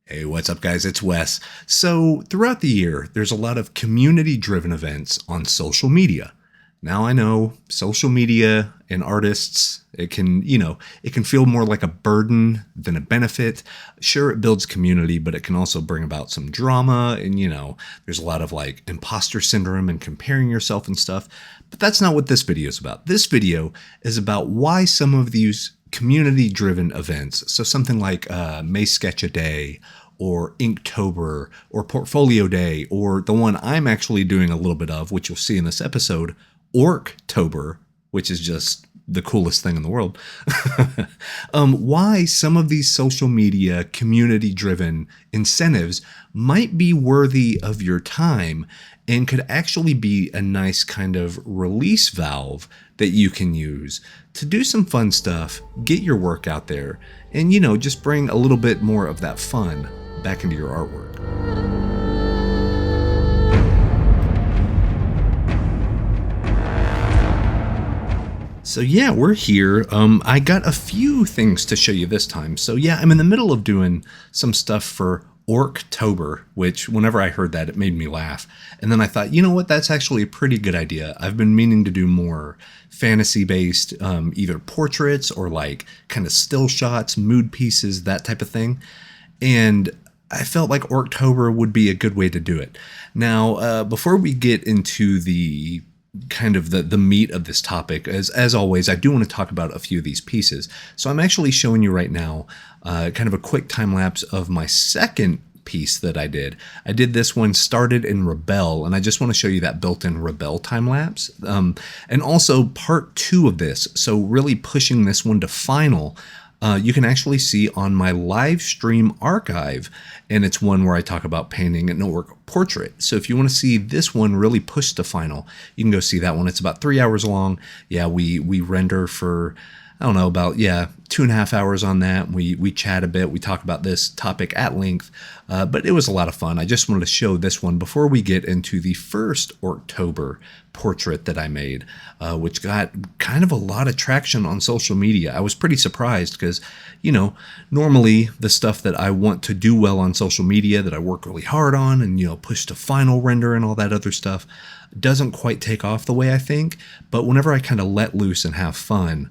Hey, what's up, guys? It's Wes. So, throughout the year, there's a lot of community driven events on social media. Now, I know social media and artists, it can feel more like a burden than a benefit. Sure, it builds community, but it can also bring about some drama. And, there's a lot of like imposter syndrome and comparing yourself and stuff. But that's not what this video is about. This video is about why some of these community driven events, so something like May Sketch a Day or Inktober or Portfolio Day, or the one I'm actually doing a little bit of, which you'll see in this episode, Orctober, which is just the coolest thing in the world. Why some of these social media community driven incentives might be worthy of your time and could actually be a nice kind of release valve that you can use to do some fun stuff, get your work out there, and just bring a little bit more of that fun back into your artwork. So yeah, we're here. I got a few things to show you this time. So yeah, I'm in the middle of doing some stuff for Orctober, which whenever I heard that, it made me laugh. And then I thought, you know what, that's actually a pretty good idea. I've been meaning to do more fantasy-based, either portraits or like kind of still shots, mood pieces, that type of thing. And I felt like Orctober would be a good way to do it. Now, before we get into the kind of the meat of this topic, as always, I do want to talk about a few of these pieces. So I'm actually showing you right now kind of a quick time lapse of my second piece that I did. I did this one started in Rebel, and I just want to show you that built-in Rebel time lapse. And also part 2 of this, so really pushing this one to final, you can actually see on my live stream archive, and it's one where I talk about painting an orc portrait. So if you want to see this one really pushed to final, you can go see that one. It's about 3 hours long. Yeah, we render for, I don't know, about 2.5 hours on that. We chat a bit. We talk about this topic at length, but it was a lot of fun. I just wanted to show this one before we get into the first Orctober portrait that I made, which got kind of a lot of traction on social media. I was pretty surprised because, normally the stuff that I want to do well on social media, that I work really hard on and, push to final render and all that other stuff, doesn't quite take off the way I think. But whenever I kind of let loose and have fun,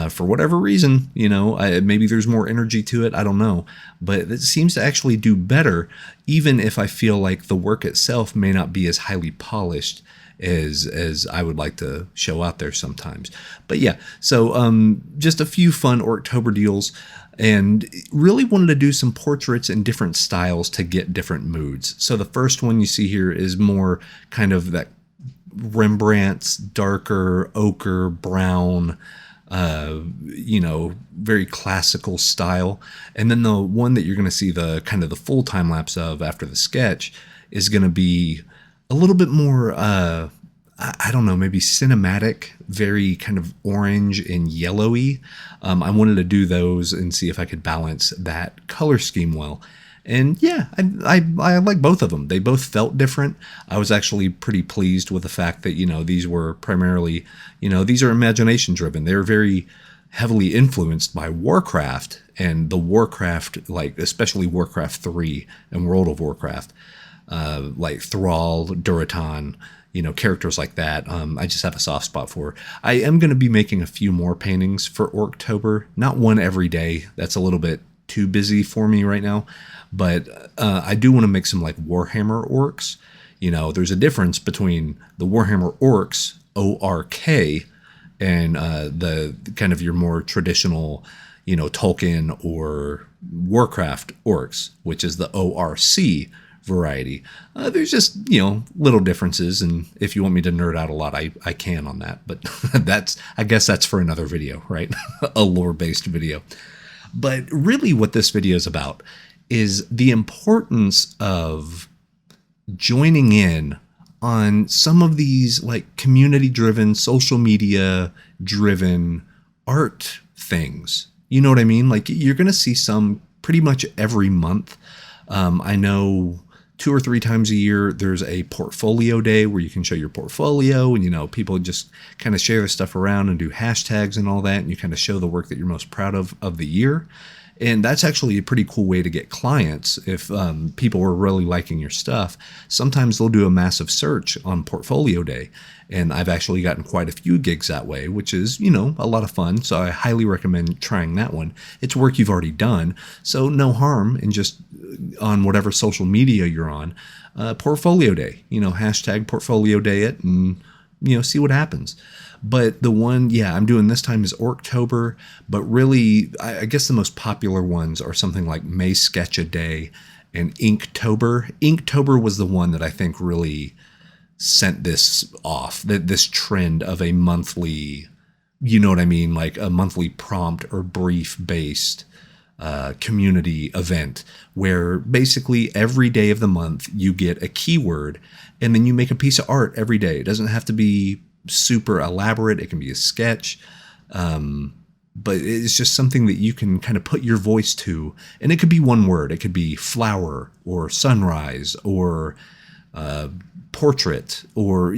for whatever reason, maybe there's more energy to it. I don't know. But it seems to actually do better, even if I feel like the work itself may not be as highly polished as I would like to show out there sometimes. But yeah, so just a few fun Orctober deals, and really wanted to do some portraits in different styles to get different moods. So the first one you see here is more kind of that Rembrandt's darker ochre brown, very classical style. And then the one that you're going to see the kind of the full time lapse of after the sketch is going to be a little bit more, I don't know, maybe cinematic, very kind of orange and yellowy. I wanted to do those and see if I could balance that color scheme well. And yeah, I like both of them. They both felt different. I was actually pretty pleased with the fact that, these were primarily, these are imagination driven. They're very heavily influenced by Warcraft and the Warcraft, like especially Warcraft 3 and World of Warcraft, like Thrall, Duratan, characters like that. I just have a soft spot for. I am going to be making a few more paintings for Orctober, not one every day. That's a little bit too busy for me right now. But I do want to make some like Warhammer orcs. There's a difference between the Warhammer orcs, ORK, and the kind of your more traditional, Tolkien or Warcraft orcs, which is the ORC variety. There's just, little differences. And if you want me to nerd out a lot, I can on that. But I guess that's for another video, right? A lore-based video. But really what this video is about is the importance of joining in on some of these like community driven, social media driven art things. You know what I mean? Like you're going to see some pretty much every month. I know 2 or 3 times a year, there's a portfolio day where you can show your portfolio and, people just kind of share their stuff around and do hashtags and all that. And you kind of show the work that you're most proud of the year. And that's actually a pretty cool way to get clients. If people are really liking your stuff, sometimes they'll do a massive search on Portfolio Day. And I've actually gotten quite a few gigs that way, which is, a lot of fun. So I highly recommend trying that one. It's work you've already done. So no harm in just on whatever social media you're on, Portfolio Day, hashtag Portfolio Day it and, see what happens. But the one, I'm doing this time is Orctober, but really, I guess the most popular ones are something like May Sketch a Day and Inktober. Inktober was the one that I think really sent this off, that this trend of a monthly, like a monthly prompt or brief based community event where basically every day of the month you get a keyword and then you make a piece of art every day. It doesn't have to be super elaborate. It can be a sketch. But it's just something that you can kind of put your voice to. And it could be one word. It could be flower or sunrise or portrait or,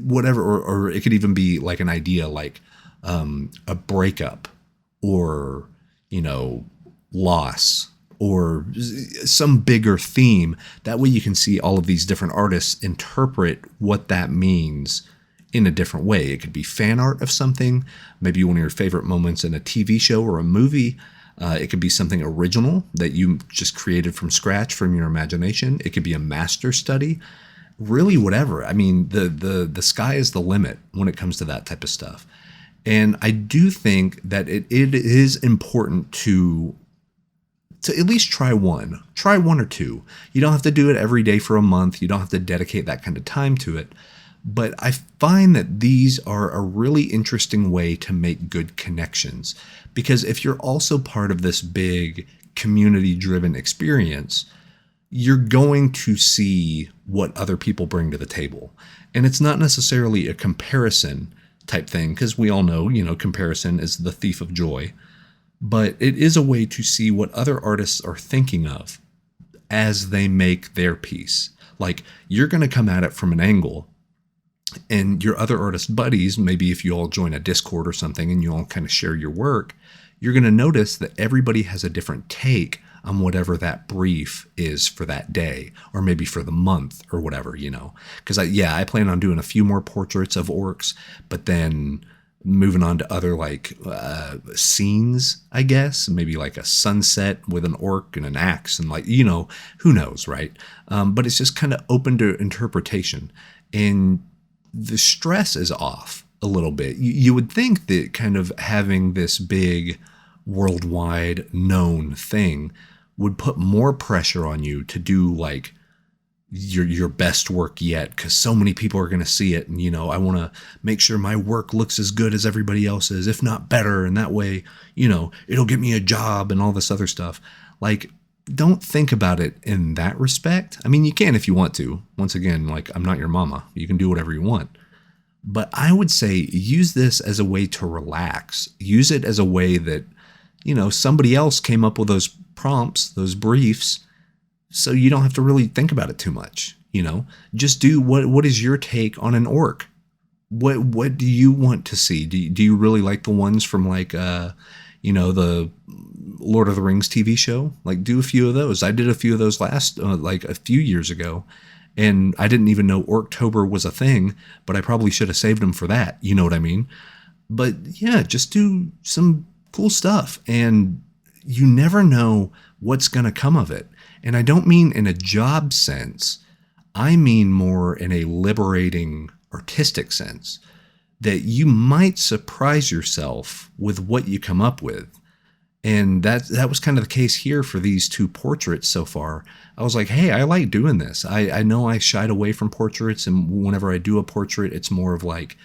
whatever. Or it could even be like an idea like a breakup or, loss or some bigger theme. That way you can see all of these different artists interpret what that means in a different way. It could be fan art of something, maybe one of your favorite moments in a TV show or a movie. It could be something original that you just created from scratch from your imagination. It could be a master study, really whatever. I mean, the sky is the limit when it comes to that type of stuff. And I do think that it is important to at least try one or two. You don't have to do it every day for a month. You don't have to dedicate that kind of time to it. But I find that these are a really interesting way to make good connections, because if you're also part of this big community-driven experience, you're going to see what other people bring to the table. And it's not necessarily a comparison type thing, because we all know, comparison is the thief of joy. But it is a way to see what other artists are thinking of as they make their piece. Like, you're going to come at it from an angle, and your other artist buddies, maybe if you all join a Discord or something and you all kind of share your work, you're going to notice that everybody has a different take on whatever that brief is for that day, or maybe for the month or whatever, because I plan on doing a few more portraits of orcs, but then moving on to other like scenes, I guess, maybe like a sunset with an orc and an axe and like, who knows, right? But it's just kind of open to interpretation. And the stress is off a little bit. You would think that kind of having this big worldwide known thing would put more pressure on you to do like your best work yet, because so many people are going to see it. And, I want to make sure my work looks as good as everybody else's, if not better. And that way, it'll get me a job and all this other stuff. Like, don't think about it in that respect. I mean, you can if you want to. Once again, like, I'm not your mama. You can do whatever you want. But I would say use this as a way to relax. Use it as a way that, somebody else came up with those prompts, those briefs, so you don't have to really think about it too much. Just do what is your take on an orc? What do you want to see? Do you really like the ones from like, the Lord of the Rings TV show? Like, do a few of those. I did a few of those like a few years ago, and I didn't even know Orctober was a thing, but I probably should have saved them for that. You know what I mean? But yeah, just do some cool stuff, and you never know what's going to come of it. And I don't mean in a job sense. I mean more in a liberating artistic sense, that you might surprise yourself with what you come up with. And that was kind of the case here for these two portraits so far. I was like, hey, I like doing this. I know I shied away from portraits, and whenever I do a portrait, it's more of like,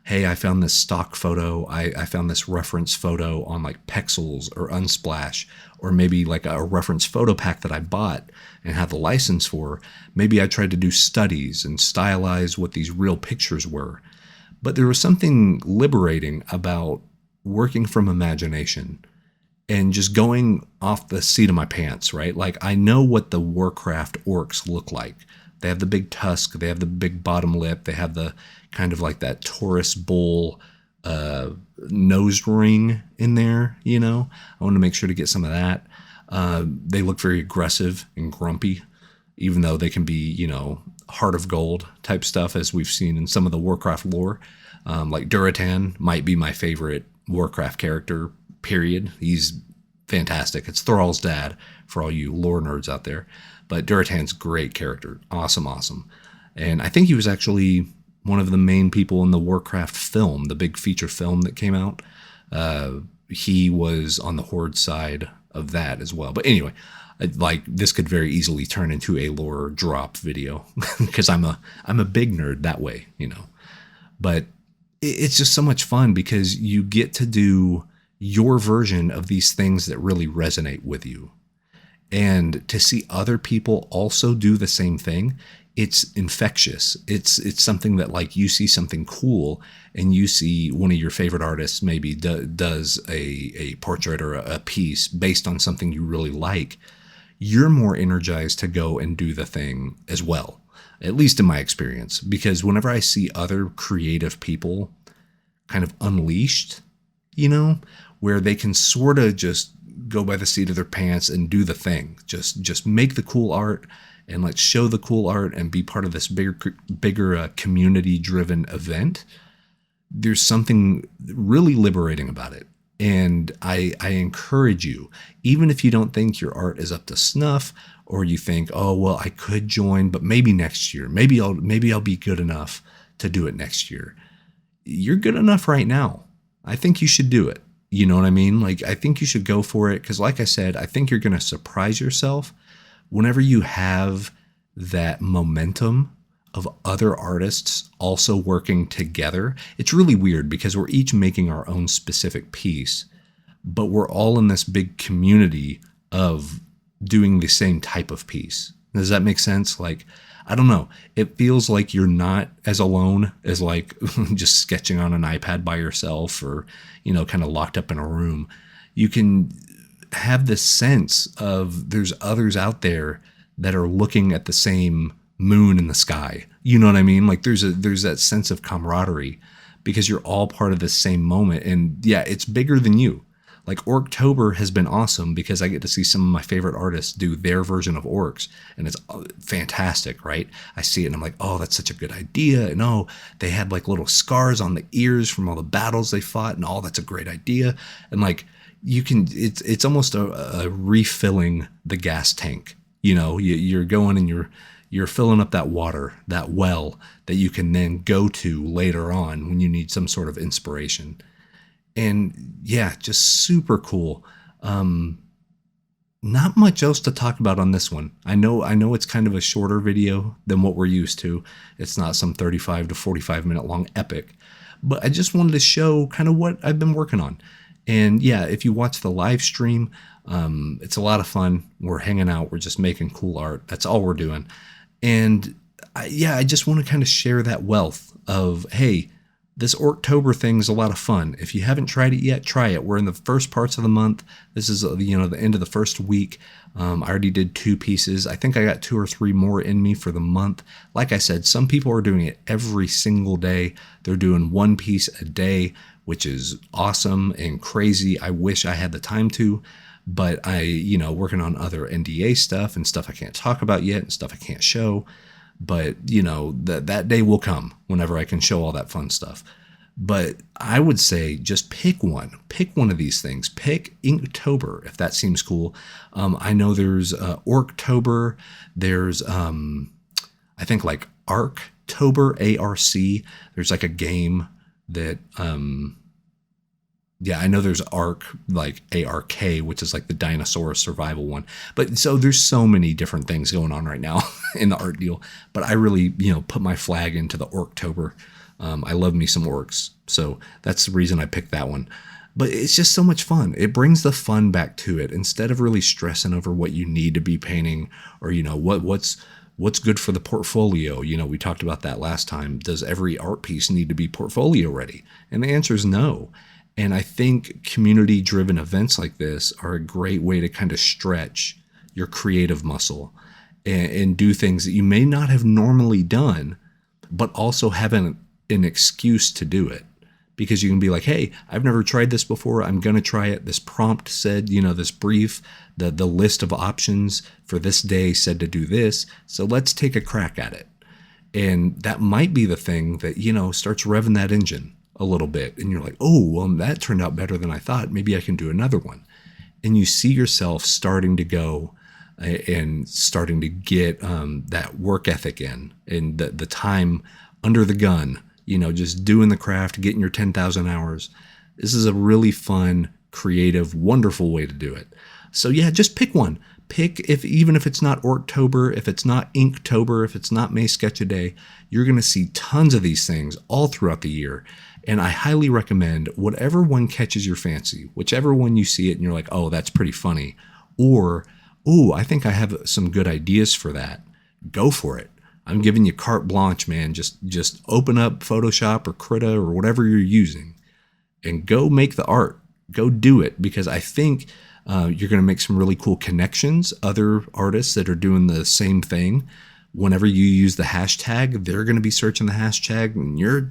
hey, I found this stock photo. I found this reference photo on like Pexels or Unsplash, or maybe like a reference photo pack that I bought and have the license for. Maybe I tried to do studies and stylize what these real pictures were. But there was something liberating about working from imagination and just going off the seat of my pants, right? Like, I know what the Warcraft orcs look like. They have the big tusk, they have the big bottom lip, they have the kind of like that Taurus bull nose ring in there. I want to make sure to get some of that. They look very aggressive and grumpy, even though they can be, heart of gold type stuff, as we've seen in some of the Warcraft lore. Like Duratan might be my favorite Warcraft character, period. He's fantastic. It's Thrall's dad for all you lore nerds out there. But Duratan's great character. Awesome, awesome. And I think he was actually one of the main people in the Warcraft film, the big feature film that came out. He was on the Horde side of that as well. But anyway, like this could very easily turn into a lore drop video because I'm a big nerd that way, But it's just so much fun because you get to do your version of these things that really resonate with you. And to see other people also do the same thing, it's infectious. It's something that, like, you see something cool and you see one of your favorite artists maybe does a portrait or a piece based on something you really like. You're more energized to go and do the thing as well, at least in my experience, because whenever I see other creative people kind of unleashed, where they can sort of just go by the seat of their pants and do the thing, just make the cool art and let's show the cool art and be part of this bigger community-driven event. There's something really liberating about it. And I encourage you, even if you don't think your art is up to snuff, or you think, oh, well, I could join, but maybe next year, maybe I'll be good enough to do it next year. You're good enough right now. I think you should do it. You know what I mean? Like, I think you should go for it. Because like I said, I think you're going to surprise yourself whenever you have that momentum of other artists also working together. It's really weird because we're each making our own specific piece, but we're all in this big community of doing the same type of piece. Does that make sense? Like, I don't know. It feels like you're not as alone as like just sketching on an iPad by yourself or, kind of locked up in a room. You can have this sense of there's others out there that are looking at the same moon in the sky. You know what I mean? Like there's that sense of camaraderie because you're all part of the same moment. And yeah, it's bigger than you. Like Orctober has been awesome because I get to see some of my favorite artists do their version of orcs, and it's fantastic, right? I see it and I'm like, oh, that's such a good idea. And oh, they had like little scars on the ears from all the battles they fought, and oh, that's a great idea. And like it's almost a refilling the gas tank. You're going and you're filling up that water, that well that you can then go to later on when you need some sort of inspiration. And yeah, just super cool. Not much else to talk about on this one. I know it's kind of a shorter video than what we're used to. It's not some 35 to 45 minute long epic, but I just wanted to show kind of what I've been working on. And yeah, if you watch the live stream, it's a lot of fun. We're hanging out. We're just making cool art. That's all we're doing. And I just want to kind of share that wealth of, hey, this Orctober thing is a lot of fun. If you haven't tried it yet, try it. We're in the first parts of the month. This is, the end of the first week. I already did 2 pieces. I think I got 2 or 3 more in me for the month. Like I said, some people are doing it every single day. They're doing 1 piece a day, which is awesome and crazy. I wish I had the time to, but working on other NDA stuff and stuff I can't talk about yet and stuff I can't show. But, that day will come whenever I can show all that fun stuff. But I would say just pick one. Pick one of these things. Pick Inktober, if that seems cool. I know there's Orctober. There's, I think, like Arctober, ARC. There's like a game that... I know there's ARK, like ARK, which is like the dinosaur survival one. But so there's so many different things going on right now in the art deal. But I really, put my flag into the Orctober. I love me some orcs. So that's the reason I picked that one. But it's just so much fun. It brings the fun back to it instead of really stressing over what you need to be painting or, what's good for the portfolio. We talked about that last time. Does every art piece need to be portfolio ready? And the answer is no. And I think community-driven events like this are a great way to kind of stretch your creative muscle and do things that you may not have normally done, but also have an excuse to do it because you can be like, hey, I've never tried this before. I'm going to try it. This prompt said, this brief, the list of options for this day said to do this. So let's take a crack at it. And that might be the thing that, starts revving that engine a little bit. And you're like, oh, well, that turned out better than I thought. Maybe I can do another one. And you see yourself starting to go and starting to get that work ethic in, and the time under the gun, just doing the craft, getting your 10,000 hours. This is a really fun, creative, wonderful way to do it. So yeah, just pick one. Pick, even if it's not Orctober, if it's not Inktober, if it's not May Sketch-A-Day, you're going to see tons of these things all throughout the year. And I highly recommend whatever one catches your fancy, whichever one you see it and you're like, oh, that's pretty funny, or, oh, I think I have some good ideas for that. Go for it. I'm giving you carte blanche, man. Just open up Photoshop or Krita or whatever you're using and go make the art. Go do it, because I think you're going to make some really cool connections. Other artists that are doing the same thing, whenever you use the hashtag, they're going to be searching the hashtag, and you're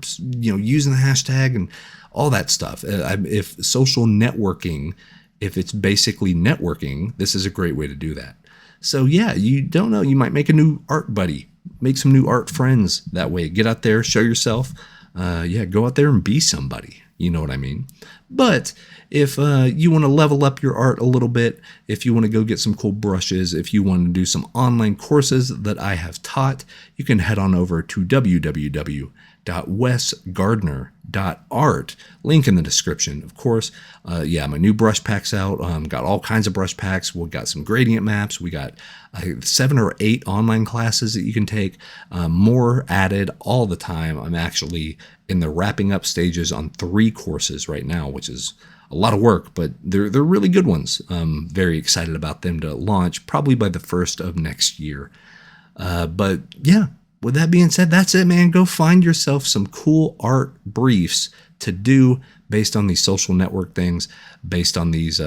using the hashtag and all that stuff. If social networking, if it's basically networking, this is a great way to do that. So yeah, you don't know, you might make a new art buddy, make some new art friends that way. Get out there, show yourself. Go out there and be somebody. You know what I mean? But if you want to level up your art a little bit, if you want to go get some cool brushes, if you want to do some online courses that I have taught, you can head on over to www.wesgardner.art. Link in the description, of course. My new brush pack's out. Got all kinds of brush packs. We've got some gradient maps. We got 7 or 8 online classes that you can take. More added all the time. I'm actually in the wrapping up stages on 3 courses right now, which is a lot of work, but they're really good ones. I'm very excited about them to launch probably by the 1st of next year. But yeah, with that being said, that's it, man. Go find yourself some cool art briefs to do based on these social network things, based on these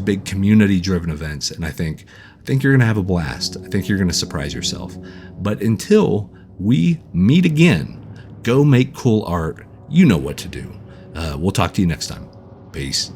big community-driven events, and I think you're gonna have a blast. I think you're gonna surprise yourself. But until we meet again, go make cool art. You know what to do. We'll talk to you next time. Peace.